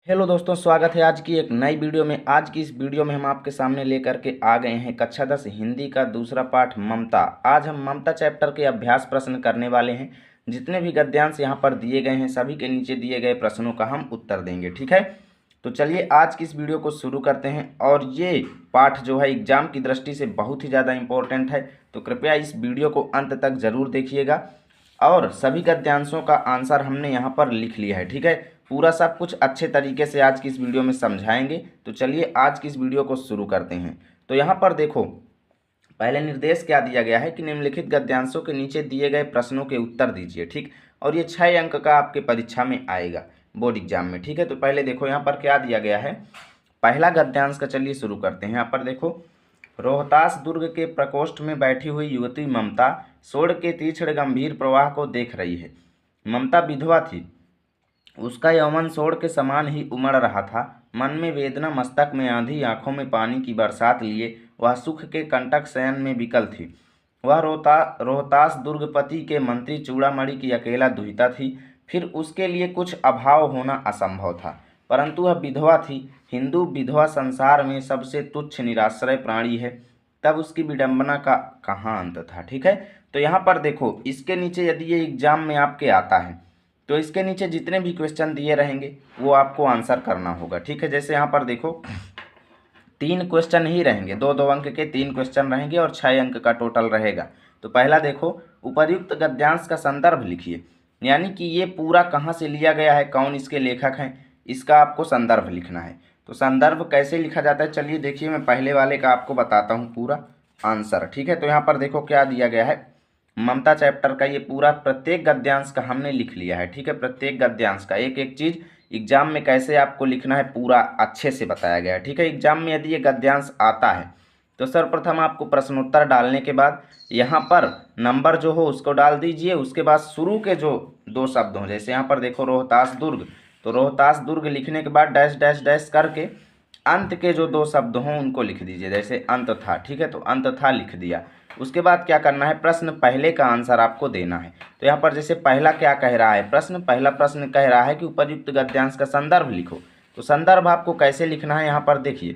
Hello दोस्तों, स्वागत है आज की एक नई वीडियो में। आज की इस वीडियो में हम आपके सामने लेकर के आ गए हैं कक्षा 10 हिंदी का दूसरा पाठ ममता। आज हम ममता चैप्टर के अभ्यास प्रश्न करने वाले हैं। जितने भी गद्यांश यहाँ पर दिए गए हैं सभी के नीचे दिए गए प्रश्नों का हम उत्तर देंगे, ठीक है। तो चलिए आज की इस वीडियो को शुरू करते हैं। और ये पाठ जो है एग्जाम की दृष्टि से बहुत ही ज़्यादा इंपॉर्टेंट है, तो कृपया इस वीडियो को अंत तक ज़रूर देखिएगा। और सभी गद्यांशों का आंसर हमने यहाँ पर लिख लिया है, ठीक है। पूरा सब कुछ अच्छे तरीके से आज की इस वीडियो में समझाएंगे। तो चलिए आज की इस वीडियो को शुरू करते हैं। तो यहाँ पर देखो, पहले निर्देश क्या दिया गया है कि निम्नलिखित गद्यांशों के नीचे दिए गए प्रश्नों के उत्तर दीजिए, ठीक। और ये 6 अंक का आपके परीक्षा में आएगा बोर्ड एग्जाम में, ठीक है। तो पहले देखो यहाँ पर क्या दिया गया है। पहला गद्यांश का चलिए शुरू करते हैं। यहाँ पर देखो, रोहतास दुर्ग के प्रकोष्ठ में बैठी हुई युवती ममता सोड़ के तीक्ष्ण गंभीर प्रवाह को देख रही है। ममता विधवा थी, उसका यौवन सोड़ के समान ही उमड़ रहा था। मन में वेदना, मस्तक में आंधी, आंखों में पानी की बरसात लिए वह सुख के कंटक शयन में विकल थी। वह रोहतास दुर्गपति के मंत्री चूड़ामणि की अकेला दुहिता थी। फिर उसके लिए कुछ अभाव होना असंभव था, परंतु वह विधवा थी। हिंदू विधवा संसार में सबसे तुच्छ निराश्रय प्राणी है। तब उसकी विडंबना का कहाँ अंत था, ठीक है। तो यहाँ पर देखो, इसके नीचे यदि ये एग्जाम में आपके आता है तो इसके नीचे जितने भी क्वेश्चन दिए रहेंगे वो आपको आंसर करना होगा, ठीक है। जैसे यहाँ पर देखो 3 क्वेश्चन ही रहेंगे, 2-2 अंक के 3 क्वेश्चन रहेंगे और 6 अंक का टोटल रहेगा। तो पहला देखो, उपर्युक्त गद्यांश का संदर्भ लिखिए। यानी कि ये पूरा कहाँ से लिया गया है, कौन इसके लेखक हैं, इसका आपको संदर्भ लिखना है। तो संदर्भ कैसे लिखा जाता है, चलिए देखिए, मैं पहले वाले का आपको बताता हूँ पूरा आंसर, ठीक है। तो यहाँ पर देखो क्या दिया गया है, ममता चैप्टर का ये पूरा प्रत्येक गद्यांश का हमने लिख लिया है, ठीक है। प्रत्येक गद्यांश का एक एक चीज़ एग्जाम में कैसे आपको लिखना है पूरा अच्छे से बताया गया है, ठीक है। एग्जाम में यदि ये गद्यांश आता है तो सर्वप्रथम आपको प्रश्नोत्तर डालने के बाद यहाँ पर नंबर जो हो उसको डाल दीजिए। उसके बाद शुरू के जो 2 शब्द हों, जैसे यहाँ पर देखो रोहतास दुर्ग, तो रोहतास दुर्ग लिखने के बाद डैश डैश डैश करके अंत के जो 2 शब्द हों उनको लिख दीजिए। जैसे अंत था, ठीक है, तो अंत था लिख दिया। उसके बाद क्या करना है, प्रश्न पहले का आंसर आपको देना है। तो यहाँ पर जैसे पहला क्या कह रहा है, पहला प्रश्न कह रहा है कि उपयुक्त गद्यांश का संदर्भ लिखो। तो संदर्भ आपको कैसे लिखना है, यहाँ पर देखिए,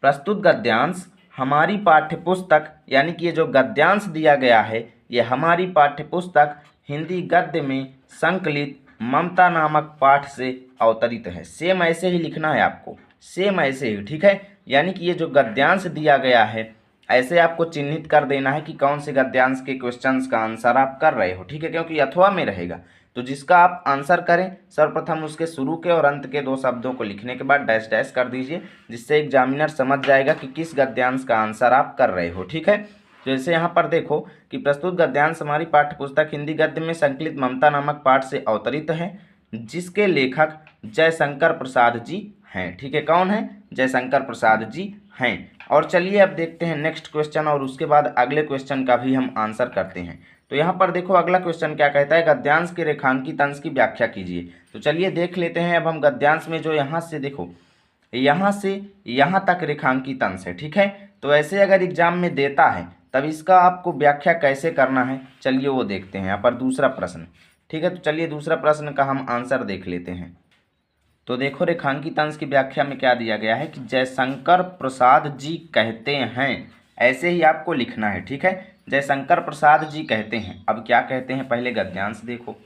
प्रस्तुत गद्यांश हमारी पाठ्यपुस्तक, यानी कि ये जो गद्यांश दिया गया है ये हमारी पाठ्यपुस्तक हिंदी गद्य में संकलित ममता नामक पाठ से अवतरित है। सेम ऐसे ही लिखना है आपको, सेम ऐसे ही, ठीक है। यानी कि ये जो गद्यांश दिया गया है ऐसे आपको चिन्हित कर देना है कि कौन से गद्यांश के क्वेश्चंस का आंसर आप कर रहे हो, ठीक है। क्योंकि अथवा में रहेगा तो जिसका आप आंसर करें सर्वप्रथम उसके शुरू के और अंत के 2 शब्दों को लिखने के बाद डैश डैश कर दीजिए, जिससे एग्जामिनर समझ जाएगा कि किस गद्यांश का आंसर आप कर रहे हो, ठीक है। जैसे यहाँ पर देखो कि प्रस्तुत गद्यांश हमारी पाठ्यपुस्तक हिंदी गद्य में संकलित ममता नामक पाठ से अवतरित है, जिसके लेखक जयशंकर प्रसाद जी हैं, ठीक है। कौन है, जयशंकर प्रसाद जी हैं। और चलिए अब देखते हैं नेक्स्ट क्वेश्चन, और उसके बाद अगले क्वेश्चन का भी हम आंसर करते हैं। तो यहाँ पर देखो अगला क्वेश्चन क्या कहता है, गद्यांश के रेखांकित अंश की व्याख्या कीजिए। तो चलिए देख लेते हैं। अब हम गद्यांश में जो यहाँ से देखो, यहाँ से यहाँ तक रेखांकित अंश है, ठीक है। तो ऐसे अगर एग्जाम में देता है तब इसका आपको व्याख्या कैसे करना है, चलिए वो देखते हैं। यहाँ पर दूसरा प्रश्न, ठीक है। तो चलिए दूसरा प्रश्न का हम आंसर देख लेते हैं। तो देखो रेखांकित अंश की व्याख्या में क्या दिया गया है कि जयशंकर प्रसाद जी कहते हैं, ऐसे ही आपको लिखना है, ठीक है। जयशंकर प्रसाद जी कहते हैं। अब क्या कहते हैं, पहले गद्यांश देखो,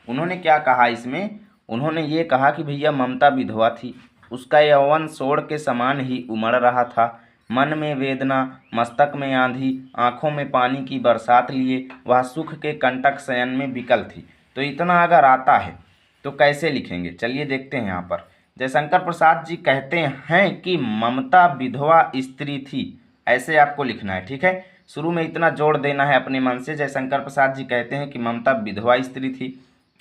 उन्होंने क्या कहा इसमें, उन्होंने ये कहा कि भैया ममता विधवा थी, उसका यौवन सोड़ के समान ही उमड़ रहा था। मन में वेदना, मस्तक में आंधी, आंखों में पानी की बरसात लिए वह सुख के कंटक शयन में विकल थी। तो इतना अगर आता है तो कैसे लिखेंगे, चलिए देखते हैं। यहाँ पर जयशंकर प्रसाद जी कहते हैं कि ममता विधवा स्त्री थी, ऐसे आपको लिखना है, ठीक है। शुरू में इतना जोड़ देना है अपने मन से, जयशंकर प्रसाद जी कहते हैं कि ममता विधवा स्त्री थी,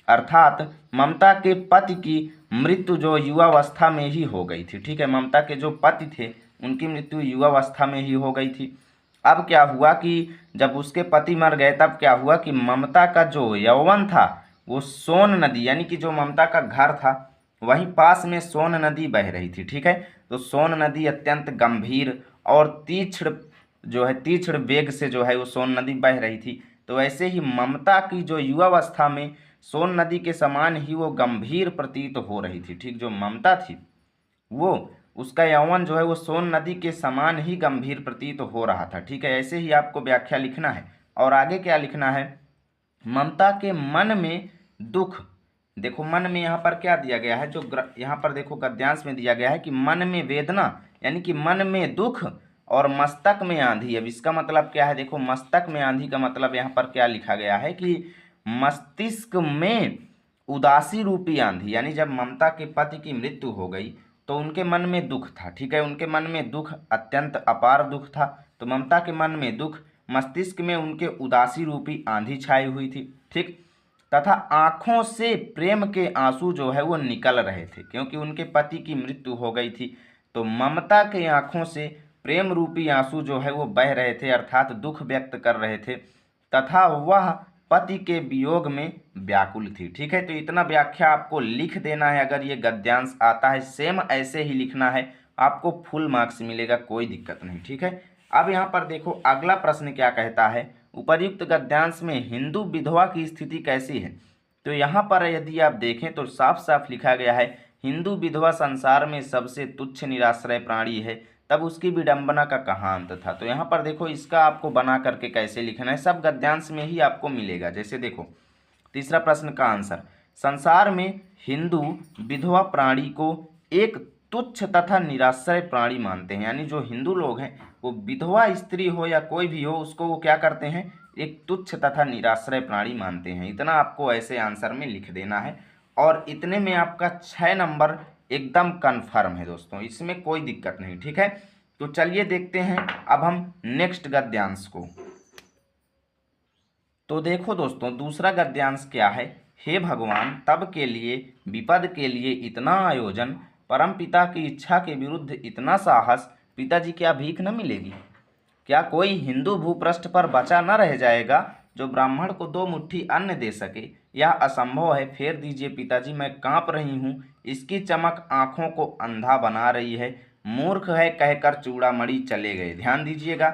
अर्थात ममता के पति की मृत्यु जो युवावस्था में ही हो गई थी, ठीक है। ममता के जो पति थे उनकी मृत्यु युवावस्था में ही हो गई थी। अब क्या हुआ कि जब उसके पति मर गए तब क्या हुआ कि ममता का जो यौवन था वो सोन नदी, यानी कि जो ममता का घर था वहीं पास में सोन नदी बह रही थी, ठीक है। तो सोन नदी अत्यंत गंभीर और तीक्ष्ण जो है, तीक्ष्ण वेग से जो है वो सोन नदी बह रही थी। तो ऐसे ही ममता की जो युवावस्था में सोन नदी के समान ही वो गंभीर प्रतीत हो रही थी। ठीक, जो ममता थी वो, उसका यौवन जो है वो सोन नदी के समान ही गंभीर प्रतीत हो रहा था। ठीक है, ऐसे ही आपको व्याख्या लिखना है। और आगे क्या लिखना है, ममता के मन में दुख, देखो मन में यहाँ पर क्या दिया गया है, जो यहाँ पर देखो गद्यांश में दिया गया है कि मन में वेदना, यानी कि मन में दुख और मस्तक में आंधी। अब इसका मतलब क्या है, देखो मस्तक में आंधी का मतलब यहाँ पर क्या लिखा गया है कि मस्तिष्क में उदासी रूपी आंधी, यानी जब ममता के पति की मृत्यु हो गई तो उनके मन में दुख था। ठीक है, उनके मन में दुख, अत्यंत अपार दुख था। तो ममता के मन में दुख, मस्तिष्क में उनके उदासी रूपी आंधी छाई हुई थी। ठीक, तथा आंखों से प्रेम के आंसू जो है वो निकल रहे थे, क्योंकि उनके पति की मृत्यु हो गई थी। तो ममता के आंखों से प्रेम रूपी आंसू जो है वो बह रहे थे, अर्थात दुख व्यक्त कर रहे थे, तथा वह पति के वियोग में व्याकुल थी। ठीक है, तो इतना व्याख्या आपको लिख देना है। अगर ये गद्यांश आता है सेम ऐसे ही लिखना है, आपको फुल मार्क्स मिलेगा, कोई दिक्कत नहीं। ठीक है, अब यहाँ पर देखो अगला प्रश्न क्या कहता है, उपर्युक्त गद्यांश में हिंदू विधवा की स्थिति कैसी है। तो यहाँ पर यदि आप देखें तो साफ साफ लिखा गया है, हिंदू विधवा संसार में सबसे तुच्छ निराश्रय प्राणी है, तब उसकी विडंबना का कहाँ अंत था। तो यहाँ पर देखो इसका आपको बना करके कैसे लिखना है, सब गद्यांश में ही आपको मिलेगा। जैसे देखो तीसरा प्रश्न का आंसर, संसार में हिंदू विधवा प्राणी को एक तुच्छ तथा निराश्रय प्राणी मानते हैं, यानी जो हिंदू लोग हैं वो विधवा स्त्री हो या कोई भी हो उसको वो क्या करते हैं, एक तुच्छ तथा निराश्रय प्राणी मानते हैं। इतना आपको ऐसे आंसर में लिख देना है और इतने में आपका 6 नंबर एकदम कन्फर्म है दोस्तों, इसमें कोई दिक्कत नहीं। ठीक है, तो चलिए देखते हैं अब हम नेक्स्ट गद्यांश को। तो देखो दोस्तों दूसरा गद्यांश क्या है, हे भगवान तब के लिए विपद के लिए इतना आयोजन, परम पिता की इच्छा के विरुद्ध इतना साहस, पिताजी क्या भीख न मिलेगी, क्या कोई हिंदू भूपृष्ठ पर बचा न रह जाएगा जो ब्राह्मण को 2 मुट्ठी अन्न दे सके, यह असंभव है, फेर दीजिए पिताजी, मैं कांप रही हूँ, इसकी चमक आंखों को अंधा बना रही है, मूर्ख है कहकर चूड़ामणि चले गए। ध्यान दीजिएगा,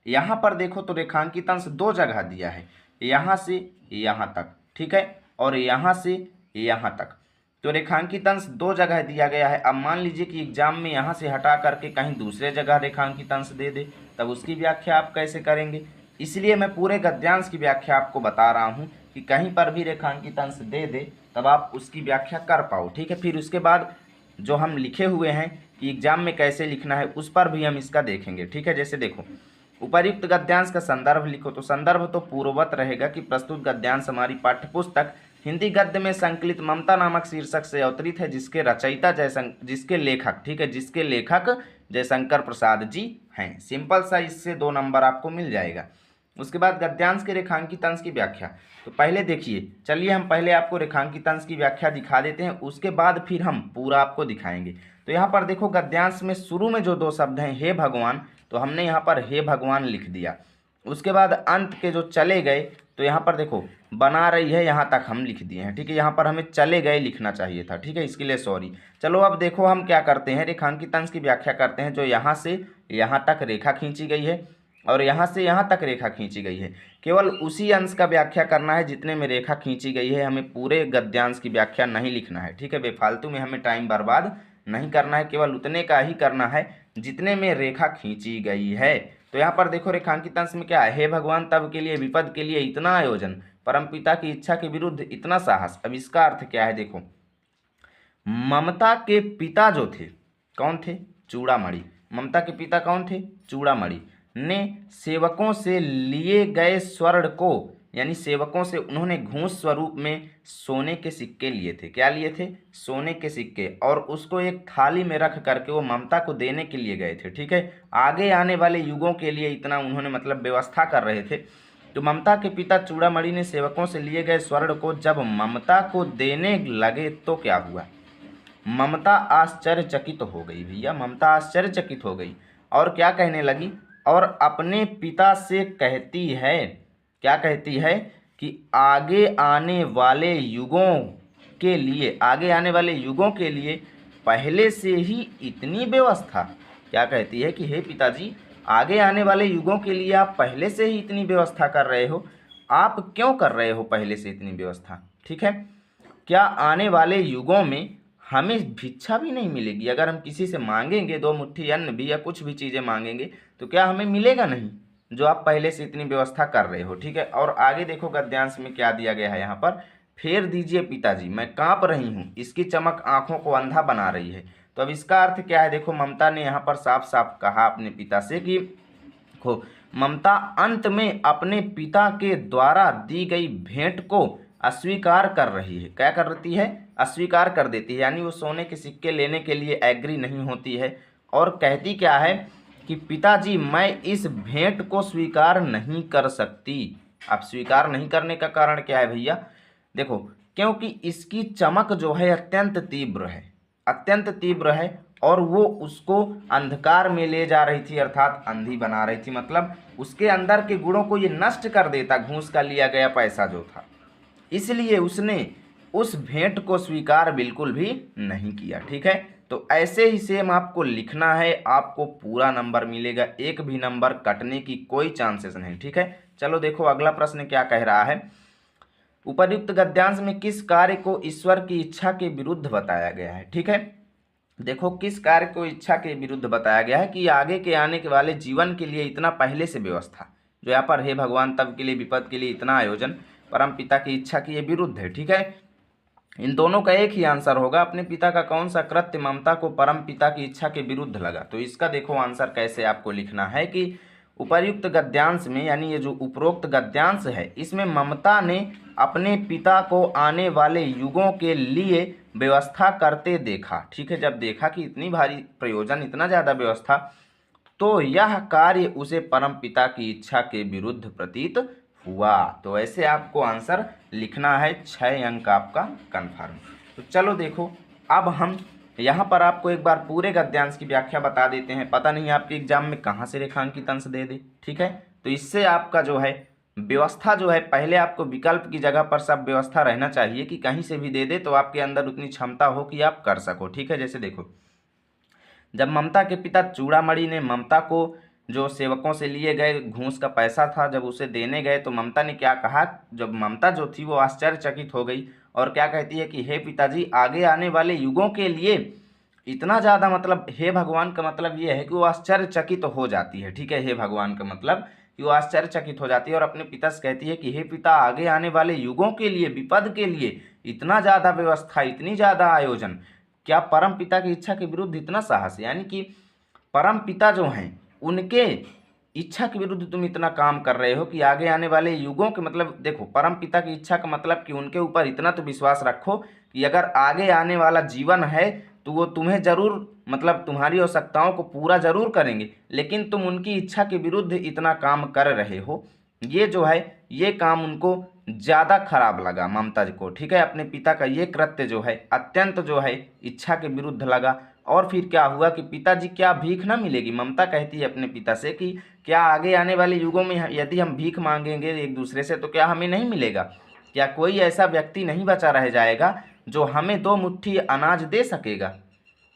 यहाँ पर देखो तो रेखांकित अंश 2 जगह दिया है, यहाँ से यहाँ तक। ठीक है, और यहाँ से यहाँ तक, तो रेखांकित अंश 2 जगह दिया गया है। अब मान लीजिए कि एग्जाम में यहाँ से हटा करके कहीं दूसरे जगह रेखांकित अंश दे दे, तब उसकी व्याख्या आप कैसे करेंगे। इसलिए मैं पूरे गद्यांश की व्याख्या आपको बता रहा हूँ कि कहीं पर भी रेखांकित अंश दे दे तब आप उसकी व्याख्या कर पाओ। ठीक है, फिर उसके बाद जो हम लिखे हुए हैं कि एग्जाम में कैसे लिखना है उस पर भी हम इसका देखेंगे। ठीक है, जैसे देखो उपर्युक्त गद्यांश का संदर्भ लिखो, तो संदर्भ तो पूर्ववत रहेगा कि प्रस्तुत गद्यांश हमारी पाठ्यपुस्तक हिंदी गद्य में संकलित ममता नामक शीर्षक से अवतरित है, जिसके रचयिता जिसके लेखक, ठीक है, जिसके लेखक जयशंकर प्रसाद जी हैं। सिंपल सा, इससे 2 नंबर आपको मिल जाएगा। उसके बाद गद्यांश के रेखांकित अंश की व्याख्या, तो पहले देखिए, चलिए हम पहले आपको रेखांकित अंश की व्याख्या दिखा देते हैं, उसके बाद फिर हम पूरा आपको दिखाएंगे। तो यहाँ पर देखो गद्यांश में शुरू में जो 2 शब्द हैं हे भगवान, तो हमने यहाँ पर हे भगवान लिख दिया। उसके बाद अंत के जो चले गए, तो यहाँ पर देखो बना रही है, यहाँ तक हम लिख दिए हैं। ठीक है, यहाँ पर हमें चले गए लिखना चाहिए था। ठीक है, इसके लिए सॉरी। चलो अब देखो हम क्या करते हैं, रेखांकित अंश की व्याख्या करते हैं। जो यहाँ से यहाँ तक रेखा खींची गई है और यहाँ से यहाँ तक रेखा खींची गई है, केवल उसी अंश का व्याख्या करना है जितने में रेखा खींची गई है, हमें पूरे गद्यांश की व्याख्या नहीं लिखना है। ठीक है, बेफालतू में हमें टाइम बर्बाद नहीं करना है, केवल उतने का ही करना है जितने में रेखा खींची गई है। तो यहाँ पर देखो रेखांकित अंश में क्या है, हे भगवान तब के लिए विपद के लिए इतना आयोजन, परमपिता की इच्छा के विरुद्ध इतना साहस। अब इसका अर्थ क्या है, देखो ममता के पिता जो थे, कौन थे, चूड़ामणि। ममता के पिता कौन थे, चूड़ामणि ने सेवकों से लिए गए स्वर्ण को, यानी सेवकों से उन्होंने घूस स्वरूप में सोने के सिक्के लिए थे। क्या लिए थे, सोने के सिक्के, और उसको एक थाली में रख करके वो ममता को देने के लिए गए थे। ठीक है, आगे आने वाले युगों के लिए इतना उन्होंने मतलब व्यवस्था कर रहे थे। तो ममता के पिता चूड़ामणि ने सेवकों से लिए गए स्वर्ण को जब ममता को देने लगे तो क्या हुआ, ममता आश्चर्यचकित हो गई। भैया ममता आश्चर्यचकित हो गई और क्या कहने लगी, और अपने पिता से कहती है, क्या कहती है कि आगे आने वाले युगों के लिए, आगे आने वाले युगों के लिए पहले से ही इतनी व्यवस्था, क्या कहती है कि हे पिताजी आगे आने वाले युगों के लिए आप पहले से ही इतनी व्यवस्था कर रहे हो, आप क्यों कर रहे हो पहले से इतनी व्यवस्था, ठीक है। क्या आने वाले युगों में हमें भिक्षा भी नहीं मिलेगी? अगर हम किसी से मांगेंगे 2 मुट्ठी अन्न भी या कुछ भी चीज़ें मांगेंगे तो क्या हमें मिलेगा नहीं, जो आप पहले से इतनी व्यवस्था कर रहे हो, ठीक है। और आगे देखो गद्यांश में क्या दिया गया है यहाँ पर, फेर दीजिए पिताजी, मैं कांप रही हूँ, इसकी चमक आंखों को अंधा बना रही है। तो अब इसका अर्थ क्या है? देखो ममता ने यहाँ पर साफ साफ कहा अपने पिता से कि देखो ममता अंत में अपने पिता के द्वारा दी गई भेंट को अस्वीकार कर रही है। क्या कर रही है? अस्वीकार कर देती है, यानी वो सोने के सिक्के लेने के लिए एग्री नहीं होती है और कहती क्या है कि पिताजी मैं इस भेंट को स्वीकार नहीं कर सकती। अब स्वीकार नहीं करने का कारण क्या है भैया? देखो क्योंकि इसकी चमक जो है अत्यंत तीव्र है, अत्यंत तीव्र है और वो उसको अंधकार में ले जा रही थी, अर्थात अंधी बना रही थी। मतलब उसके अंदर के गुणों को ये नष्ट कर देता, घूस का लिया गया पैसा जो था। इसलिए उसने उस भेंट को स्वीकार बिल्कुल भी नहीं किया, ठीक है। तो ऐसे ही सेम आपको लिखना है, आपको पूरा नंबर मिलेगा, एक भी नंबर कटने की कोई चांसेस नहीं, ठीक है। चलो देखो अगला प्रश्न क्या कह रहा है। उपर्युक्त गद्यांश में किस कार्य को ईश्वर की इच्छा के विरुद्ध बताया गया है? ठीक है, देखो किस कार्य को इच्छा के विरुद्ध बताया गया है कि आगे के आने के वाले जीवन के लिए इतना पहले से व्यवस्था, जो यहाँ पर हे भगवान तब के लिए विपद के लिए इतना आयोजन परम पिता की इच्छा के विरुद्ध है, ठीक है। इन दोनों का एक ही आंसर होगा, अपने पिता का कौन सा कृत्य ममता को परम पिता की इच्छा के विरुद्ध लगा। तो इसका देखो आंसर कैसे आपको लिखना है कि उपर्युक्त गद्यांश में, यानी ये जो उपरोक्त गद्यांश है, इसमें ममता ने अपने पिता को आने वाले युगों के लिए व्यवस्था करते देखा, ठीक है। जब देखा कि इतनी भारी प्रयोजन, इतना ज़्यादा व्यवस्था, तो यह कार्य उसे परम पिता की इच्छा के विरुद्ध प्रतीत हुआ। तो ऐसे आपको आंसर लिखना है, 6 अंक आपका कन्फर्म। तो चलो देखो अब हम यहाँ पर आपको एक बार पूरे गद्यांश की व्याख्या बता देते हैं, पता नहीं आपके एग्जाम में कहाँ से रेखांकित अंश दे दे, ठीक है। तो इससे आपका जो है व्यवस्था जो है, पहले आपको विकल्प की जगह पर सब व्यवस्था रहना चाहिए कि कहीं से भी दे दे तो आपके अंदर उतनी क्षमता हो कि आप कर सको, ठीक है। जैसे देखो जब ममता के पिता चूड़ामणि ने ममता को जो सेवकों से लिए गए घूस का पैसा था, जब उसे देने गए तो ममता ने क्या कहा, जब ममता जो थी वो आश्चर्यचकित हो गई और क्या कहती है कि हे पिताजी आगे आने वाले युगों के लिए इतना ज़्यादा, मतलब हे भगवान का मतलब ये है कि वो आश्चर्यचकित हो जाती है, ठीक है। हे भगवान का मतलब कि वो आश्चर्यचकित हो जाती है और अपने पिता से कहती है कि हे पिता आगे आने वाले युगों के लिए, विपद के लिए इतना ज़्यादा व्यवस्था, इतनी ज़्यादा आयोजन, क्या परम पिता की इच्छा के विरुद्ध इतना साहस? यानी कि परम पिता जो हैं उनके इच्छा के विरुद्ध तुम इतना काम कर रहे हो कि आगे आने वाले युगों के, मतलब देखो परम पिता की इच्छा का मतलब कि उनके ऊपर इतना तो विश्वास रखो कि अगर आगे आने वाला जीवन है तो वो तुम्हें जरूर, मतलब तुम्हारी आवश्यकताओं को पूरा जरूर करेंगे, लेकिन तुम उनकी इच्छा के विरुद्ध इतना काम कर रहे हो। ये जो है ये काम उनको ज़्यादा खराब लगा ममता जी को, ठीक है। अपने पिता का ये कृत्य जो है अत्यंत जो है इच्छा के विरुद्ध लगा। और फिर क्या हुआ कि पिताजी क्या भीख ना मिलेगी? ममता कहती है अपने पिता से कि क्या आगे आने वाले युगों में यदि हम भीख मांगेंगे एक दूसरे से तो क्या हमें नहीं मिलेगा? क्या कोई ऐसा व्यक्ति नहीं बचा रह जाएगा जो हमें 2 मुट्ठी अनाज दे सकेगा?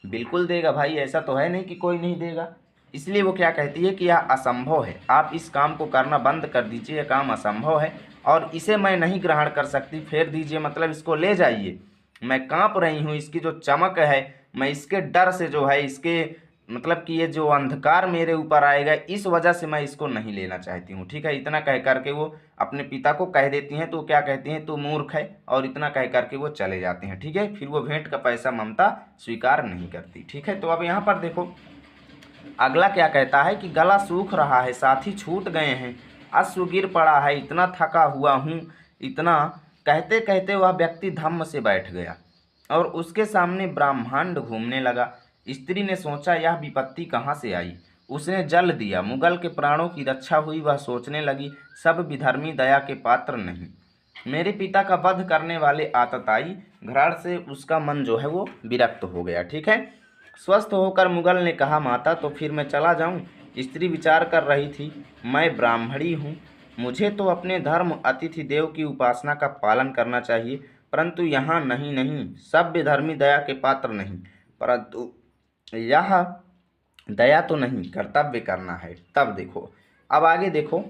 बिल्कुल देगा भाई, ऐसा तो है नहीं कि कोई नहीं देगा। इसलिए वो क्या कहती है कि यह असंभव है, आप इस काम को करना बंद कर दीजिए, यह काम असंभव है और इसे मैं नहीं ग्रहण कर सकती। फेर दीजिए मतलब इसको ले जाइए, मैं कांप रही हूँ, इसकी जो चमक है, मैं इसके डर से जो है, इसके मतलब कि ये जो अंधकार मेरे ऊपर आएगा, इस वजह से मैं इसको नहीं लेना चाहती हूँ, ठीक है। इतना कह करके वो अपने पिता को कह देती हैं। तो क्या कहती हैं, तू मूर्ख है, और इतना कह करके वो चले जाते हैं, ठीक है। फिर वो भेंट का पैसा ममता स्वीकार नहीं करती, ठीक है। तो अब यहाँ पर देखो अगला क्या कहता है कि गला सूख रहा है, साथी छूट गए हैं, अश्रु गिर पड़ा है, इतना थका हुआ हूँ, इतना कहते कहते वह व्यक्ति धम्म से बैठ गया और उसके सामने ब्रह्मांड घूमने लगा। स्त्री ने सोचा यह विपत्ति कहाँ से आई, उसने जल दिया, मुगल के प्राणों की रक्षा हुई। वह सोचने लगी सब विधर्मी दया के पात्र नहीं, मेरे पिता का वध करने वाले आतताई घृण से उसका मन जो है वो विरक्त हो गया, ठीक है। स्वस्थ होकर मुगल ने कहा माता तो फिर मैं चला जाऊं? स्त्री विचार कर रही थी, मैं ब्राह्मणी हूँ, मुझे तो अपने धर्म अतिथि देव की उपासना का पालन करना चाहिए, परंतु यहाँ नहीं नहीं, सभ्य धर्मी दया के पात्र नहीं, परंतु यह दया तो नहीं, कर्तव्य करना है। तब देखो अब आगे देखो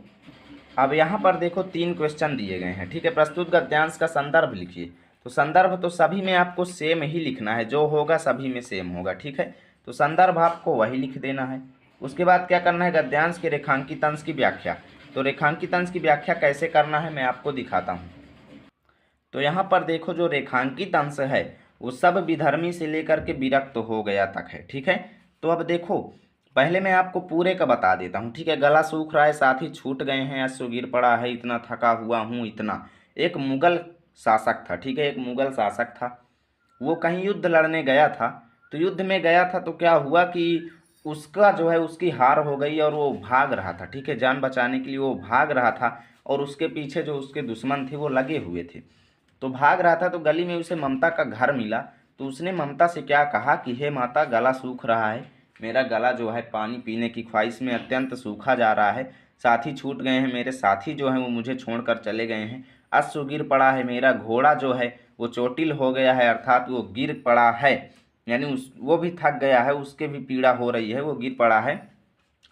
अब यहाँ पर देखो 3 क्वेश्चन दिए गए हैं, ठीक है। प्रस्तुत गद्यांश का संदर्भ लिखिए। तो संदर्भ तो सभी में आपको सेम ही लिखना है, जो होगा सभी में सेम होगा, ठीक है। तो संदर्भ आपको वही लिख देना है। उसके बाद क्या करना है, गद्यांश के रेखांकित अंश की व्याख्या। तो रेखांकित अंश की व्याख्या कैसे करना है मैं आपको दिखाता हूँ। तो यहाँ पर देखो जो रेखांकित अंश है वो सब विधर्मी से लेकर के विरक्त हो गया तक है, ठीक है। तो अब देखो पहले मैं आपको पूरे का बता देता हूँ, ठीक है। गला सूख रहा है, साथी छूट गए हैं, अश्रु गिर पड़ा है, इतना थका हुआ हूँ इतना। एक मुगल शासक था, ठीक है, एक मुगल शासक था। वो कहीं युद्ध लड़ने गया था। तो युद्ध में गया था तो क्या हुआ कि उसका जो है उसकी हार हो गई और वो भाग रहा था, ठीक है। जान बचाने के लिए वो भाग रहा था और उसके पीछे जो उसके दुश्मन थे वो लगे हुए थे। तो भाग रहा था तो गली में उसे ममता का घर मिला। तो उसने ममता से क्या कहा कि हे माता, गला सूख रहा है, मेरा गला जो है पानी पीने की ख्वाहिश में अत्यंत सूखा जा रहा है। साथी छूट गए हैं, मेरे साथी जो हैं वो मुझे छोड़कर चले गए हैं। अश्रु गिर पड़ा है, मेरा घोड़ा जो है वो चोटिल हो गया है, अर्थात वो गिर पड़ा है, यानी वो भी थक गया है, उसके भी पीड़ा हो रही है, वो गिर पड़ा है,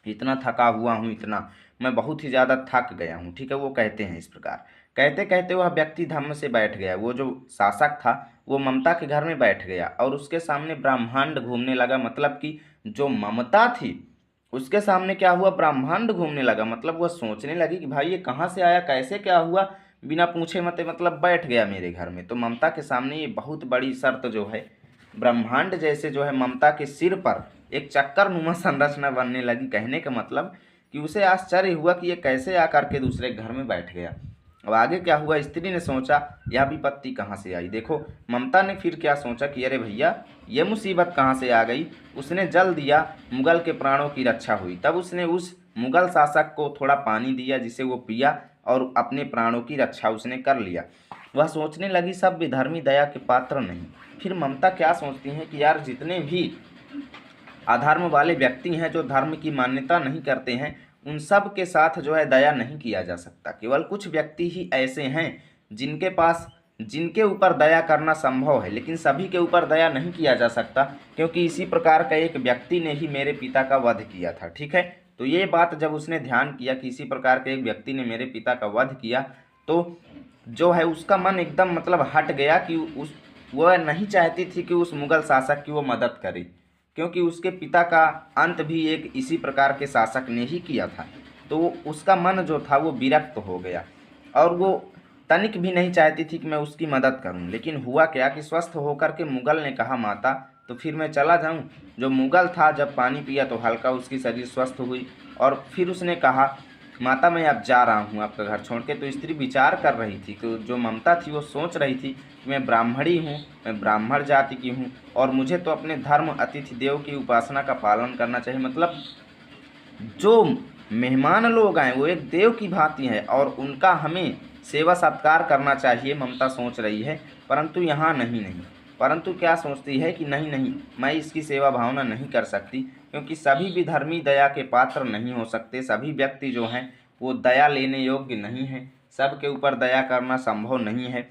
इतना थका हुआ हूँ इतना, मैं बहुत ही ज़्यादा थक गया हूँ, ठीक है। वो कहते हैं इस प्रकार। कहते कहते वह व्यक्ति धम्म से बैठ गया। वो जो शासक था वो ममता के घर में बैठ गया और उसके सामने ब्रह्मांड घूमने लगा। मतलब कि जो ममता थी उसके सामने क्या हुआ, ब्रह्मांड घूमने लगा। मतलब वह सोचने लगी कि भाई ये कहाँ से आया, कैसे क्या हुआ, बिना पूछे मते मतलब बैठ गया मेरे घर में। तो ममता के सामने ये बहुत बड़ी शर्त जो है, ब्रह्मांड जैसे जो है ममता के सिर पर एक चक्कर नुमा संरचना बनने लगी। कहने का मतलब कि उसे आश्चर्य हुआ कि ये कैसे आकर के दूसरे घर में बैठ गया। अब आगे क्या हुआ, स्त्री ने सोचा यह विपत्ति कहाँ से आई। देखो ममता ने फिर क्या सोचा कि अरे भैया ये मुसीबत कहाँ से आ गई। उसने जल दिया, मुगल के प्राणों की रक्षा हुई। तब उसने उस मुगल शासक को थोड़ा पानी दिया जिसे वो पिया और अपने प्राणों की रक्षा उसने कर लिया। वह सोचने लगी सब विधर्मी दया के पात्र नहीं। फिर ममता क्या सोचती हैं कि यार जितने भी अधर्म वाले व्यक्ति हैं, जो धर्म की मान्यता नहीं करते हैं, उन सब के साथ जो है दया नहीं किया जा सकता। केवल कुछ व्यक्ति ही ऐसे हैं जिनके ऊपर दया करना संभव है, लेकिन सभी के ऊपर दया नहीं किया जा सकता, क्योंकि इसी प्रकार का एक व्यक्ति ने ही मेरे पिता का वध किया था, ठीक है। तो ये बात जब उसने ध्यान किया कि इसी प्रकार के एक व्यक्ति ने मेरे पिता का वध किया, तो जो है उसका मन एकदम मतलब हट गया कि वह नहीं चाहती थी कि उस मुगल शासक की वो मदद करे, क्योंकि उसके पिता का अंत भी एक इसी प्रकार के शासक ने ही किया था। तो उसका मन जो था वो विरक्त हो गया और वो तनिक भी नहीं चाहती थी कि मैं उसकी मदद करूं। लेकिन हुआ क्या कि स्वस्थ होकर के मुगल ने कहा माता तो फिर मैं चला जाऊं। जो मुगल था जब पानी पिया तो हल्का उसकी शरीर स्वस्थ हुई और फिर उसने कहा माता मैं अब जा रहा हूँ आपका घर छोड़ के। तो स्त्री विचार कर रही थी कि जो ममता थी वो सोच रही थी कि मैं ब्राह्मणी हूँ, मैं ब्राह्मण जाति की हूँ और मुझे तो अपने धर्म अतिथि देव की उपासना का पालन करना चाहिए। मतलब जो मेहमान लोग आए वो एक देव की भांति है और उनका हमें सेवा सत्कार करना चाहिए, ममता सोच रही है। परंतु यहाँ नहीं, परंतु क्या सोचती है कि नहीं मैं इसकी सेवा भावना नहीं कर सकती, क्योंकि सभी विधर्मी दया के पात्र नहीं हो सकते। सभी व्यक्ति जो हैं वो दया लेने योग्य नहीं हैं, सबके ऊपर दया करना संभव नहीं है।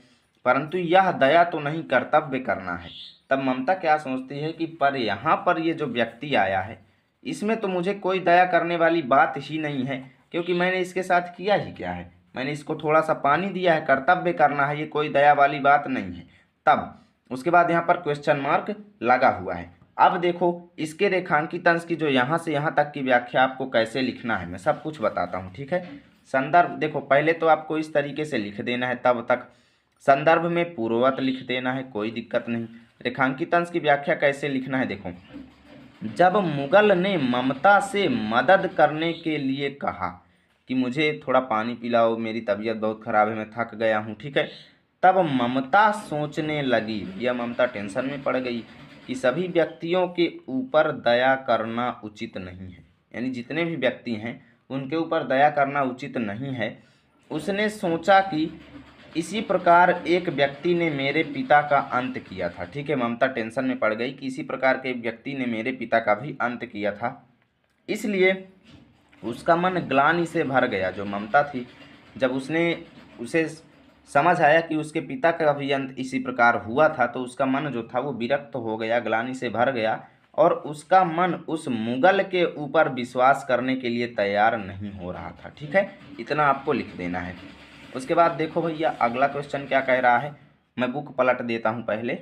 परंतु यह दया तो नहीं, कर्तव्य करना है। तब ममता क्या सोचती है कि पर यहाँ पर ये जो व्यक्ति आया है इसमें तो मुझे कोई दया करने वाली बात ही नहीं है, क्योंकि मैंने इसके साथ किया ही क्या है, मैंने इसको थोड़ा सा पानी दिया है, कर्तव्य करना है, ये कोई दया वाली बात नहीं है। तब उसके बाद यहाँ पर क्वेश्चन मार्क लगा हुआ है। अब देखो इसके रेखांकित अंश की जो यहाँ से यहाँ तक की व्याख्या आपको कैसे लिखना है मैं सब कुछ बताता हूँ, ठीक है। संदर्भ देखो पहले तो आपको इस तरीके से लिख देना है, तब तक संदर्भ में पूर्ववत लिख देना है, कोई दिक्कत नहीं। रेखांकित अंश की व्याख्या कैसे लिखना है देखो, जब मुगल ने ममता से मदद करने के लिए कहा कि मुझे थोड़ा पानी पिलाओ, मेरी तबीयत बहुत ख़राब है, मैं थक गया हूँ, ठीक है। तब ममता सोचने लगी, यह ममता टेंशन में पड़ गई कि सभी व्यक्तियों के ऊपर दया करना उचित नहीं है, यानी जितने भी व्यक्ति हैं उनके ऊपर दया करना उचित नहीं है। उसने सोचा कि इसी प्रकार एक व्यक्ति ने मेरे पिता का अंत किया था, ठीक है। ममता टेंशन में पड़ गई कि इसी प्रकार के एक व्यक्ति ने मेरे पिता का भी अंत किया था, इसलिए उसका मन ग्लानि से भर गया। जो ममता थी जब उसे समझ आया कि उसके पिता का भी अंत इसी प्रकार हुआ था तो उसका मन जो था वो विरक्त हो गया, ग्लानि से भर गया और उसका मन उस मुगल के ऊपर विश्वास करने के लिए तैयार नहीं हो रहा था। ठीक है, इतना आपको लिख देना है। उसके बाद देखो भैया अगला क्वेश्चन क्या कह रहा है, मैं बुक पलट देता हूँ पहले।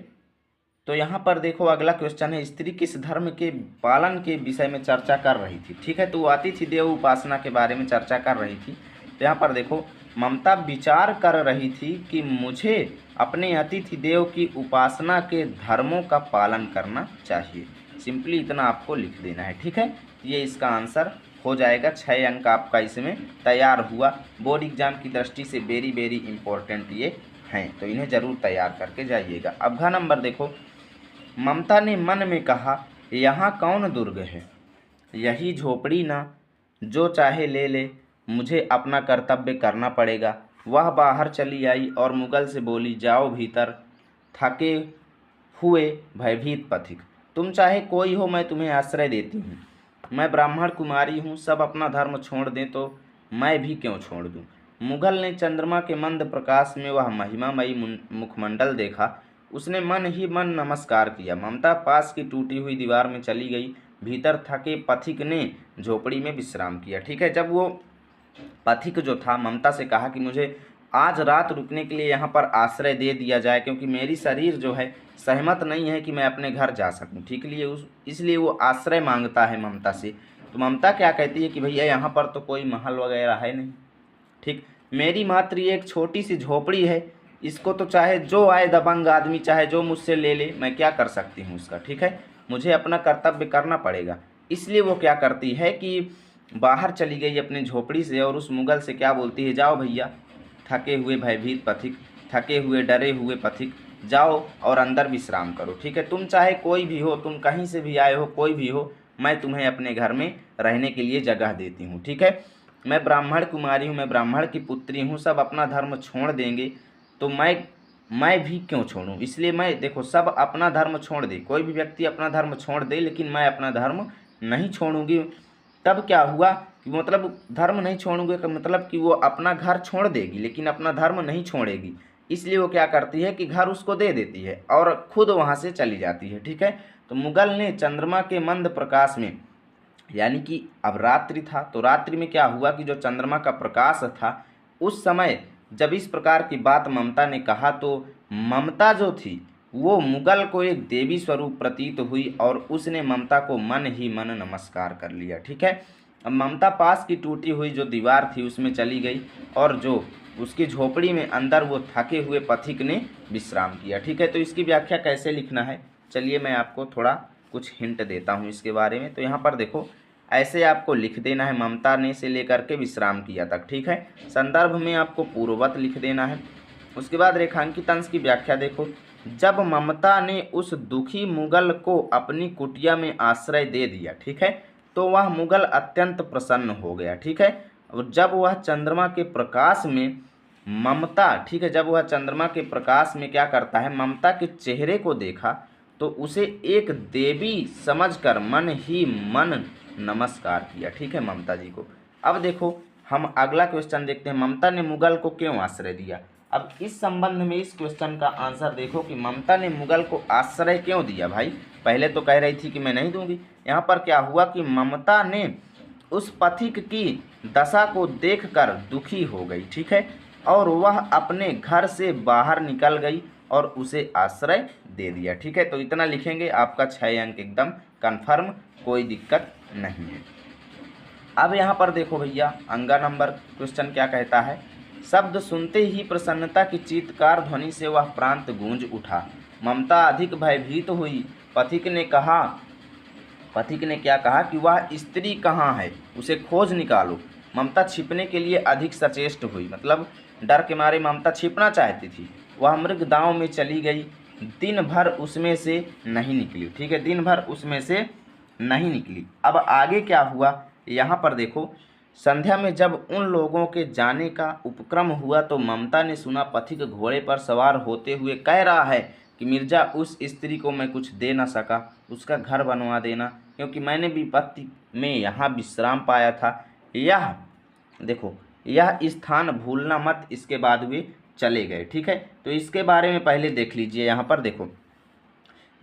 तो यहाँ पर देखो अगला क्वेश्चन है, स्त्री किस धर्म के पालन के विषय में चर्चा कर रही थी। ठीक है, तो वो अतिथि देव उपासना के बारे में चर्चा कर रही थी। तो यहाँ पर देखो ममता विचार कर रही थी कि मुझे अपने अतिथि देव की उपासना के धर्मों का पालन करना चाहिए। सिंपली इतना आपको लिख देना है। ठीक है, ये इसका आंसर हो जाएगा। 6 अंक आपका इसमें तैयार हुआ। बोर्ड एग्जाम की दृष्टि से वेरी वेरी इंपॉर्टेंट ये हैं, तो इन्हें ज़रूर तैयार करके जाइएगा। अब घ नंबर देखो, ममता ने मन में कहा, यहाँ कौन दुर्ग है, यही झोपड़ी ना, जो चाहे ले ले, मुझे अपना कर्तव्य करना पड़ेगा। वह बाहर चली आई और मुगल से बोली, जाओ भीतर थके हुए भयभीत पथिक, तुम चाहे कोई हो मैं तुम्हें आश्रय देती हूँ। मैं ब्राह्मण कुमारी हूँ, सब अपना धर्म छोड़ दें तो मैं भी क्यों छोड़ दूँ। मुगल ने चंद्रमा के मंद प्रकाश में वह महिमामयी मुखमंडल देखा। उसने मन ही मन नमस्कार किया। ममता पास की टूटी हुई दीवार में चली गई। भीतर थके पथिक ने झोपड़ी में विश्राम किया। ठीक है, जब वो पथिक जो था ममता से कहा कि मुझे आज रात रुकने के लिए यहाँ पर आश्रय दे दिया जाए, क्योंकि मेरी शरीर जो है सहमत नहीं है कि मैं अपने घर जा सकूँ। ठीक लिए इसलिए वो आश्रय मांगता है ममता से। तो ममता क्या कहती है कि भैया यहाँ पर तो कोई महल वगैरह है नहीं, ठीक, मेरी मात्र ये एक छोटी सी झोपड़ी है, इसको तो चाहे जो आए दबंग आदमी चाहे जो मुझसे ले ले, मैं क्या कर सकती हूँ उसका। ठीक है, मुझे अपना कर्तव्य करना पड़ेगा। इसलिए वो क्या करती है कि बाहर चली गई अपनी झोपड़ी से और उस मुगल से क्या बोलती है, जाओ भैया थके हुए भयभीत पथिक, थके हुए डरे हुए पथिक, जाओ और अंदर विश्राम करो। ठीक है, तुम चाहे कोई भी हो, तुम कहीं से भी आए हो, कोई भी हो, मैं तुम्हें अपने घर में रहने के लिए जगह देती हूँ। ठीक है, मैं ब्राह्मण कुमारी हूँ, मैं ब्राह्मण की पुत्री हूँ, सब अपना धर्म छोड़ देंगे तो मैं भी क्यों छोड़ूं। इसलिए मैं देखो सब अपना धर्म छोड़ दे, कोई भी व्यक्ति अपना धर्म छोड़ दे, लेकिन मैं अपना धर्म नहीं छोड़ूंगी। तब क्या हुआ कि मतलब धर्म नहीं छोड़ूंगे का मतलब कि वो अपना घर छोड़ देगी लेकिन अपना धर्म नहीं छोड़ेगी। इसलिए वो क्या करती है कि घर उसको दे देती है और खुद वहाँ से चली जाती है। ठीक है, तो मुगल ने चंद्रमा के मंद प्रकाश में, यानी कि अब रात्रि था, तो रात्रि में क्या हुआ कि जो चंद्रमा का प्रकाश था उस समय जब इस प्रकार की बात ममता ने कहा तो ममता जो थी वो मुगल को एक देवी स्वरूप प्रतीत हुई और उसने ममता को मन ही मन नमस्कार कर लिया। ठीक है, अब ममता पास की टूटी हुई जो दीवार थी उसमें चली गई और जो उसकी झोपड़ी में अंदर वो थके हुए पथिक ने विश्राम किया। ठीक है, तो इसकी व्याख्या कैसे लिखना है, चलिए मैं आपको थोड़ा कुछ हिंट देता हूँ इसके बारे में। तो यहाँ पर देखो ऐसे आपको लिख देना है, ममता ने से लेकर के विश्राम किया तक। ठीक है, संदर्भ में आपको पूर्ववत लिख देना है। उसके बाद रेखांकित अंश की व्याख्या देखो, जब ममता ने उस दुखी मुगल को अपनी कुटिया में आश्रय दे दिया, ठीक है, तो वह मुगल अत्यंत प्रसन्न हो गया। ठीक है, और जब वह चंद्रमा के प्रकाश में ममता, ठीक है, जब वह चंद्रमा के प्रकाश में क्या करता है, ममता के चेहरे को देखा तो उसे एक देवी समझकर मन ही मन नमस्कार किया। ठीक है, ममता जी को। अब देखो हम अगला क्वेश्चन देखते हैं, ममता ने मुगल को क्यों आश्रय दिया। अब इस संबंध में इस क्वेश्चन का आंसर देखो कि ममता ने मुगल को आश्रय क्यों दिया। भाई पहले तो कह रही थी कि मैं नहीं दूंगी, यहाँ पर क्या हुआ कि ममता ने उस पथिक की दशा को देखकर दुखी हो गई। ठीक है, और वह अपने घर से बाहर निकल गई और उसे आश्रय दे दिया। ठीक है, तो इतना लिखेंगे, आपका 6 अंक एकदम कन्फर्म, कोई दिक्कत नहीं है। अब यहाँ पर देखो भैया अंगा नंबर क्वेश्चन क्या कहता है, शब्द सुनते ही प्रसन्नता की चीत्कार ध्वनि से वह प्रांत गूंज उठा। ममता अधिक भयभीत हुई। पथिक ने क्या कहा कि वह स्त्री कहाँ है, उसे खोज निकालो। ममता छिपने के लिए अधिक सचेष्ट हुई, मतलब डर के मारे ममता छिपना चाहती थी। वह मृग दांव में चली गई, दिन भर उसमें से नहीं निकली। ठीक है, दिन भर उसमें से नहीं निकली। अब आगे क्या हुआ यहाँ पर देखो, संध्या में जब उन लोगों के जाने का उपक्रम हुआ तो ममता ने सुना पथिक घोड़े पर सवार होते हुए कह रहा है कि मिर्जा, उस स्त्री को मैं कुछ दे न सका, उसका घर बनवा देना, क्योंकि मैंने विपत्ति में यहाँ विश्राम पाया था। यह देखो, यह स्थान भूलना मत। इसके बाद वे चले गए। ठीक है, तो इसके बारे में पहले देख लीजिए। यहाँ पर देखो,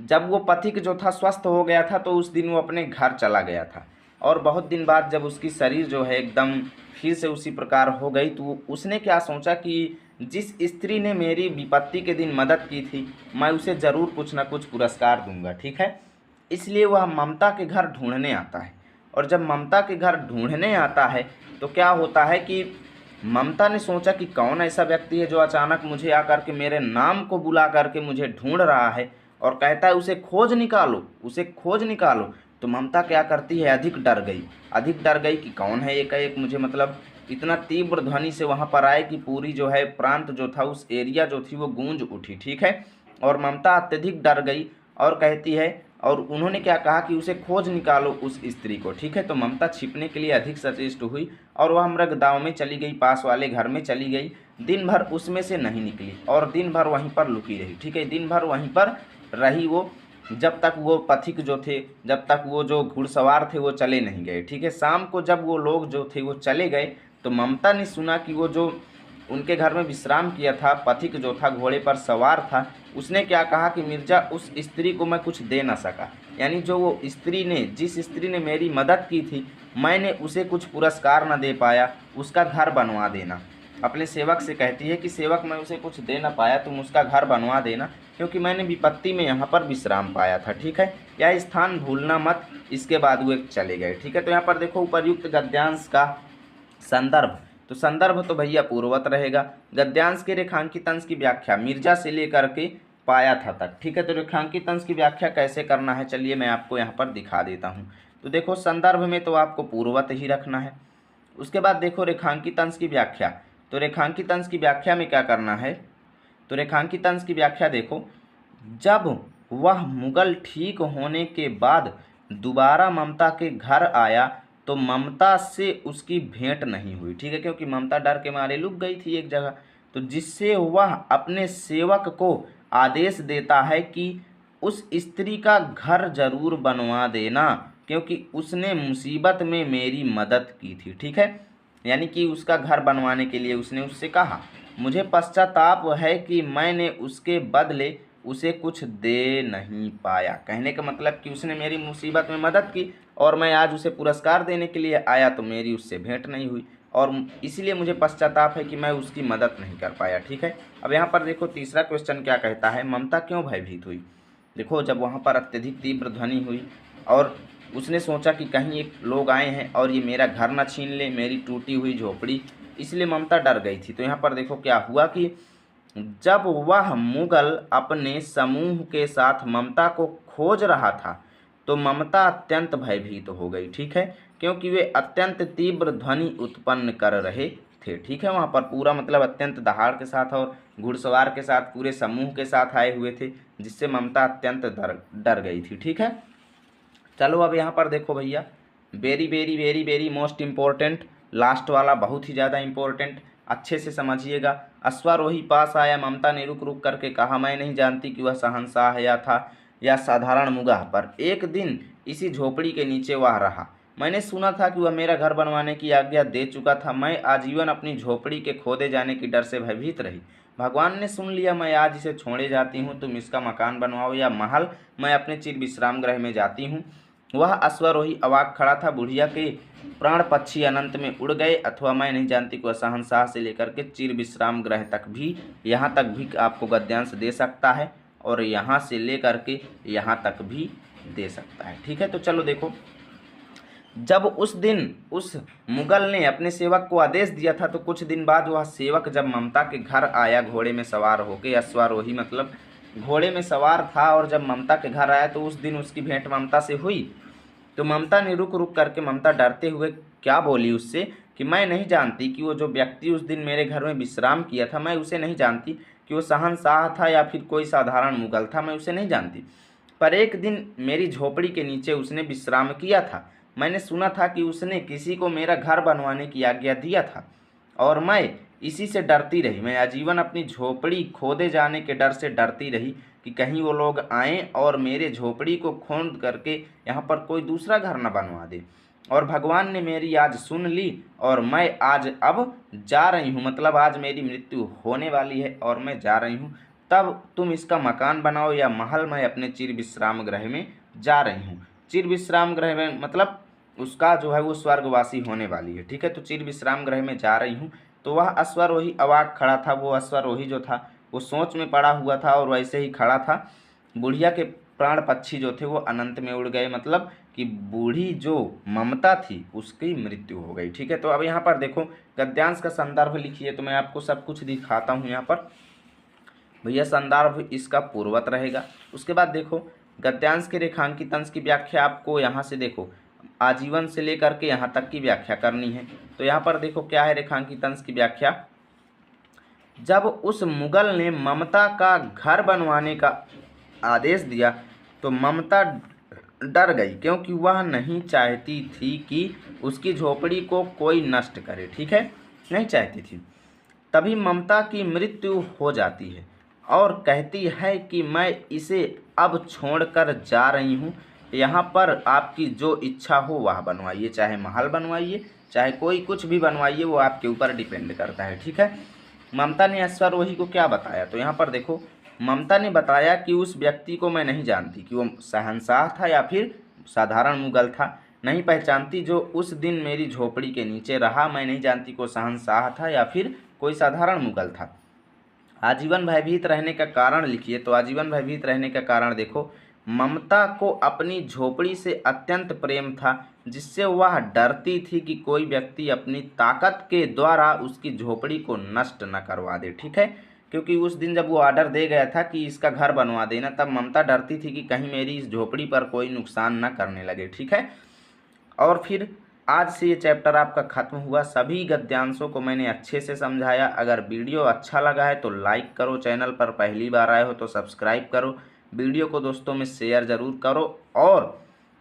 जब वो पथिक जो था स्वस्थ हो गया था तो उस दिन वो अपने घर चला गया था, और बहुत दिन बाद जब उसकी शरीर जो है एकदम फिर से उसी प्रकार हो गई, तो उसने क्या सोचा कि जिस स्त्री ने मेरी विपत्ति के दिन मदद की थी, मैं उसे ज़रूर कुछ ना कुछ पुरस्कार दूंगा, ठीक है। इसलिए वह ममता के घर ढूंढने आता है, और जब ममता के घर ढूंढने आता है तो क्या होता है कि ममता ने सोचा कि कौन ऐसा व्यक्ति है जो अचानक मुझे आकर के मेरे नाम को बुला करके मुझे ढूंढ रहा है और कहता है उसे खोज निकालो, उसे खोज निकालो। तो ममता क्या करती है, अधिक डर गई कि कौन है एक मुझे, मतलब इतना तीव्र ध्वनि से वहाँ पर आए कि पूरी जो है प्रांत जो था, उस एरिया जो थी वो गूंज उठी, ठीक है। और ममता अत्यधिक डर गई और कहती है, और उन्होंने क्या कहा कि उसे खोज निकालो उस स्त्री को, ठीक है। तो ममता छिपने के लिए अधिक सचेष्ट हुई और वह मृगदाव में चली गई, पास वाले घर में चली गई। दिन भर उसमें से नहीं निकली और दिन भर वहीं पर लुकी रही, ठीक है। दिन भर वहीं पर रही वो, जब तक वो पथिक जो थे, जब तक वो जो घुड़सवार थे वो चले नहीं गए, ठीक है। शाम को जब वो लोग जो थे वो चले गए तो ममता ने सुना कि वो जो उनके घर में विश्राम किया था पथिक जो था, घोड़े पर सवार था, उसने क्या कहा कि मिर्जा उस स्त्री को मैं कुछ दे ना सका, यानी जो वो स्त्री ने, जिस स्त्री ने मेरी मदद की थी, मैंने उसे कुछ पुरस्कार न दे पाया, उसका घर बनवा देना। अपने सेवक से कहती है कि सेवक मैं उसे कुछ दे ना पाया, तुम उसका घर बनवा देना, क्योंकि मैंने विपत्ति में यहाँ पर विश्राम पाया था, ठीक है। यह स्थान भूलना मत। इसके बाद वो चले गए, ठीक है। तो यहाँ पर देखो उपर्युक्त गद्यांश का संदर्भ, तो संदर्भ तो भैया पूर्ववत रहेगा। गद्यांश के रेखांकित अंश की व्याख्या मिर्जा से लेकर के पाया था तक, ठीक है। तो रेखांकित अंश की व्याख्या कैसे करना है, चलिए मैं आपको यहाँ पर दिखा देता हूँ। तो देखो संदर्भ में तो आपको पूर्ववत ही रखना है। उसके बाद देखो रेखांकित अंश की व्याख्या, तो रेखांकित अंश की व्याख्या में क्या करना है, तो रेखांकित अंश की व्याख्या देखो, जब वह मुगल ठीक होने के बाद दोबारा ममता के घर आया तो ममता से उसकी भेंट नहीं हुई, ठीक है, क्योंकि ममता डर के मारे लुक गई थी एक जगह। तो जिससे वह अपने सेवक को आदेश देता है कि उस स्त्री का घर जरूर बनवा देना, क्योंकि उसने मुसीबत में मेरी मदद की थी, ठीक है। यानी कि उसका घर बनवाने के लिए उसने उससे कहा, मुझे पश्चाताप है कि मैंने उसके बदले उसे कुछ दे नहीं पाया। कहने का मतलब कि उसने मेरी मुसीबत में मदद की और मैं आज उसे पुरस्कार देने के लिए आया तो मेरी उससे भेंट नहीं हुई, और इसीलिए मुझे पश्चाताप है कि मैं उसकी मदद नहीं कर पाया, ठीक है। अब यहाँ पर देखो तीसरा क्वेश्चन क्या कहता है, ममता क्यों भयभीत हुई। देखो जब वहाँ पर अत्यधिक तीव्र ध्वनि हुई और उसने सोचा कि कहीं एक लोग आए हैं और ये मेरा घर न छीन ले, मेरी टूटी हुई झोपड़ी, इसलिए ममता डर गई थी। तो यहाँ पर देखो क्या हुआ कि जब वह मुगल अपने समूह के साथ ममता को खोज रहा था तो ममता अत्यंत भयभीत हो गई, ठीक है, क्योंकि वे अत्यंत तीव्र ध्वनि उत्पन्न कर रहे थे, ठीक है। वहाँ पर पूरा मतलब अत्यंत दहाड़ के साथ और घुड़सवार के साथ पूरे समूह के साथ आए हुए थे, जिससे ममता अत्यंत डर गई थी, ठीक है। चलो अब यहाँ पर देखो भैया, very very very very most important, last वाला बहुत ही ज़्यादा इम्पोर्टेंट, अच्छे से समझिएगा। अश्वारोही पास आया, ममता ने रुक रुक करके कहा, मैं नहीं जानती कि वह शहंशाह या था या साधारण मुगाह, पर एक दिन इसी झोपड़ी के नीचे वह रहा। मैंने सुना था कि वह मेरा घर बनवाने की आज्ञा दे चुका था। मैं आजीवन अपनी झोपड़ी के खोदे जाने की डर से भयभीत रही। भगवान ने सुन लिया, मैं आज इसे छोड़े जाती हूँ, तुम इसका मकान बनवाओ या महल, मैं अपने चिर विश्राम गृह में जाती हूँ। वह अश्वारोही अवाक खड़ा था। बुढ़िया के प्राण पक्षी अनंत में उड़ गए, अथवा मैं नहीं जानती कि वह शहंशाह से लेकर के चिर विश्राम गृह तक भी, यहाँ तक भी आपको गद्यांश दे सकता है और यहाँ से लेकर के यहाँ तक भी दे सकता है, ठीक है। तो चलो देखो, जब उस दिन उस मुगल ने अपने सेवक को आदेश दिया था तो कुछ दिन बाद वह सेवक जब ममता के घर आया घोड़े में सवार होकर, अश्वारोही मतलब घोड़े में सवार था, और जब ममता के घर आया तो उस दिन उसकी भेंट ममता से हुई। तो ममता ने रुक रुक करके, ममता डरते हुए क्या बोली उससे कि मैं नहीं जानती कि वो जो व्यक्ति उस दिन मेरे घर में विश्राम किया था, मैं उसे नहीं जानती कि वो शहंशाह था या फिर कोई साधारण मुगल था, मैं उसे नहीं जानती, पर एक दिन मेरी झोपड़ी के नीचे उसने विश्राम किया था। मैंने सुना था कि उसने किसी को मेरा घर बनवाने की आज्ञा दिया था और मैं इसी से डरती रही। मैं आजीवन अपनी झोपड़ी खोदे जाने के डर से डरती रही कि कहीं वो लोग आएँ और मेरे झोपड़ी को खोद करके यहाँ पर कोई दूसरा घर न बनवा दे। और भगवान ने मेरी आज सुन ली और मैं आज अब जा रही हूँ, मतलब आज मेरी मृत्यु होने वाली है और मैं जा रही हूँ। तब तुम इसका मकान बनाओ या महल, मैं अपने चिर विश्राम गृह में जा रही हूँ। चिर विश्राम गृह में मतलब उसका जो है वो स्वर्गवासी होने वाली है, ठीक है। तो चिर विश्राम गृह में जा रही हूँ, तो वह अश्वारोही अवाक खड़ा था। वो अश्वारोही जो था वो सोच में पड़ा हुआ था और वैसे ही खड़ा था। बुढ़िया के प्राण पक्षी जो थे वो अनंत में उड़ गए, मतलब कि बूढ़ी जो ममता थी उसकी मृत्यु हो गई, ठीक है। तो अब यहाँ पर देखो गद्यांश का संदर्भ लिखिए, तो मैं आपको सब कुछ दिखाता हूँ यहाँ पर। भैया संदर्भ इसका पूर्वत रहेगा। उसके बाद देखो गद्यांश के रेखांकित अंश की व्याख्या आपको यहाँ से देखो आजीवन से लेकर के यहाँ तक की व्याख्या करनी है। तो यहाँ पर देखो क्या है रेखांकित अंश की व्याख्या। जब उस मुगल ने ममता का घर बनवाने का आदेश दिया तो ममता डर गई, क्योंकि वह नहीं चाहती थी कि उसकी झोपड़ी को कोई नष्ट करे, ठीक है, नहीं चाहती थी। तभी ममता की मृत्यु हो जाती है और कहती है कि मैं इसे अब छोड़कर जा रही हूँ। यहाँ पर आपकी जो इच्छा हो वह बनवाइए, चाहे महल बनवाइए, चाहे कोई कुछ भी बनवाइए, वो आपके ऊपर डिपेंड करता है, ठीक है। ममता ने अश्वारोही को क्या बताया, तो यहाँ पर देखो ममता ने बताया कि उस व्यक्ति को मैं नहीं जानती कि वो शहंशाह था या फिर साधारण मुगल था, नहीं पहचानती जो उस दिन मेरी झोपड़ी के नीचे रहा। मैं नहीं जानती को शहंशाह था या फिर कोई साधारण मुगल था। आजीवन भयभीत रहने का कारण लिखिए। तो आजीवन भयभीत रहने का कारण देखो ममता को अपनी झोपड़ी से अत्यंत प्रेम था, जिससे वह डरती थी कि कोई व्यक्ति अपनी ताकत के द्वारा उसकी झोपड़ी को नष्ट न करवा दे, ठीक है। क्योंकि उस दिन जब वो ऑर्डर दे गया था कि इसका घर बनवा देना, तब ममता डरती थी कि कहीं मेरी इस झोपड़ी पर कोई नुकसान न करने लगे, ठीक है। और फिर आज से ये चैप्टर आपका ख़त्म हुआ। सभी गद्यांशों को मैंने अच्छे से समझाया। अगर वीडियो अच्छा लगा है तो लाइक करो, चैनल पर पहली बार आए हो तो सब्सक्राइब करो, वीडियो को दोस्तों में शेयर ज़रूर करो और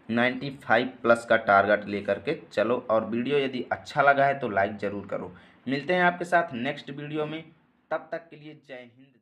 95+ का टारगेट लेकर के चलो। और वीडियो यदि अच्छा लगा है तो लाइक ज़रूर करो। मिलते हैं आपके साथ नेक्स्ट वीडियो में, तब तक के लिए जय हिंद।